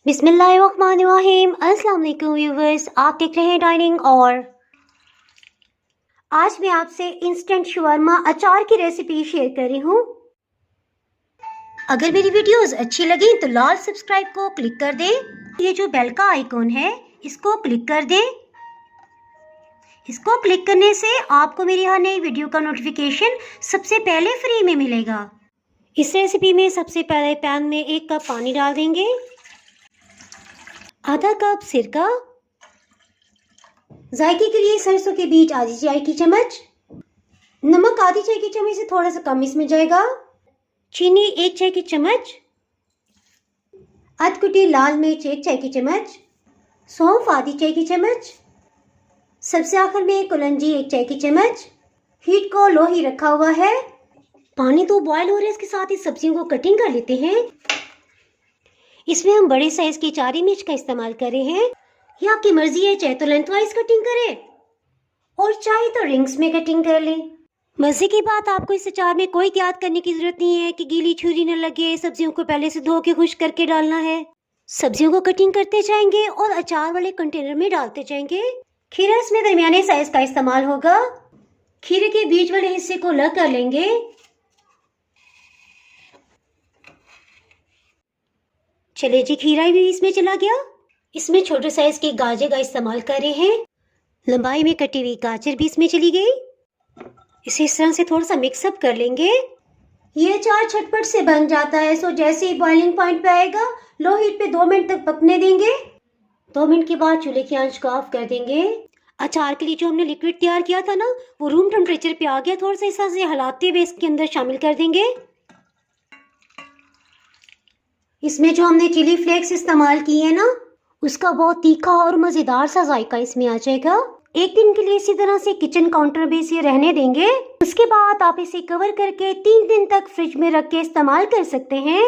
बिस्मिल्लाहिर्रहमानिर्रहीम। अस्सलाम वालेकुम व्यूवर्स, आप देख रहे हैं डाइनिंग। और आज मैं आपसे इंस्टेंट शवरमा अचार की रेसिपी शेयर कर रही हूँ। अगर मेरी वीडियोस अच्छी लगी तो लाल सब्सक्राइब को क्लिक कर दें। ये जो बेल का आइकॉन है इसको क्लिक कर दें। इसको क्लिक करने से आपको मेरी हर नई वीडियो का नोटिफिकेशन सबसे पहले फ्री में मिलेगा। इस रेसिपी में सबसे पहले पैन में 1 कप पानी डाल देंगे, आधा कप सिरका, जायके के लिए सरसों के बीज आधी चाय की चम्मच, नमक आधी चाय की चम्मच से थोड़ा सा कम इसमें जाएगा, चीनी 1 चाय की चम्मच, अधकुटी लाल मिर्च 1 चाय की चम्मच, सौंफ आधी चाय की चम्मच, सबसे आखिर में कलौंजी 1 चाय की चम्मच। हीट को लो ही रखा हुआ है। पानी तो बॉयल हो रहा है, इसके साथ ही सब्जियों को कटिंग कर लेते हैं। इसमें हम बड़े साइज की 4 मिर्च का इस्तेमाल कर रहे हैं। ये आपकी मर्जी है, चाहे तो लेंथवाइज कटिंग करें और चाहे तो रिंग्स में कटिंग कर लें। मजे की बात, आपको इस अचार में कोई एहतियात करने की जरूरत नहीं है कि गीली छुरी न लगे। सब्जियों को पहले से धो के खुश्क करके डालना है। सब्जियों को कटिंग करते जाएंगे और अचार वाले कंटेनर में डालते जाएंगे। खीरा इसमें दरमियाने साइज का इस्तेमाल होगा। खीरे के बीच वाले हिस्से को अलग कर लेंगे। चले जी, खीरा भी इसमें चला गया। इसमें छोटे साइज के गाजर का इस्तेमाल कर रहे हैं। लंबाई में कटी हुई गाजर भी इसमें चली गई। इसे इस तरह से थोड़ा सा मिक्सअप कर लेंगे। ये अचार झटपट से बन जाता है। सो जैसे ही बॉइलिंग पॉइंट पे आएगा, लो हीट पे 2 मिनट तक पकने देंगे। 2 मिनट के बाद चूल्हे की आंच को ऑफ कर देंगे। अचार के लिए जो हमने लिक्विड तैयार किया था ना, वो रूम टेम्परेचर पे आ गया। थोड़ा सा इस तरह से हिलाते हुए इसके अंदर शामिल कर देंगे। इसमें जो हमने चिली फ्लेक्स इस्तेमाल किए हैं ना, उसका बहुत तीखा और मजेदार सा जायका इसमें आ जाएगा। 1 दिन के लिए इसी तरह से किचन काउंटर पे इसे रहने देंगे। उसके बाद आप इसे कवर करके 3 दिन तक फ्रिज में रख के इस्तेमाल कर सकते हैं।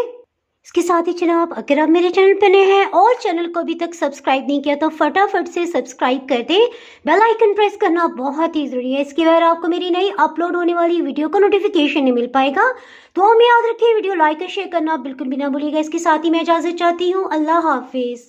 इसके साथ ही जनाब, अगर आप मेरे चैनल पर नए हैं और चैनल को अभी तक सब्सक्राइब नहीं किया तो फटाफट से सब्सक्राइब कर दें। बेल आइकन प्रेस करना बहुत ही जरूरी है। इसके बगैर आपको मेरी नई अपलोड होने वाली वीडियो का नोटिफिकेशन नहीं मिल पाएगा। तो हमें याद रखिए, वीडियो लाइक और शेयर करना बिल्कुल भी ना भूलिएगा। इसके साथ ही मैं इजाजत चाहती हूँ। अल्लाह हाफिज।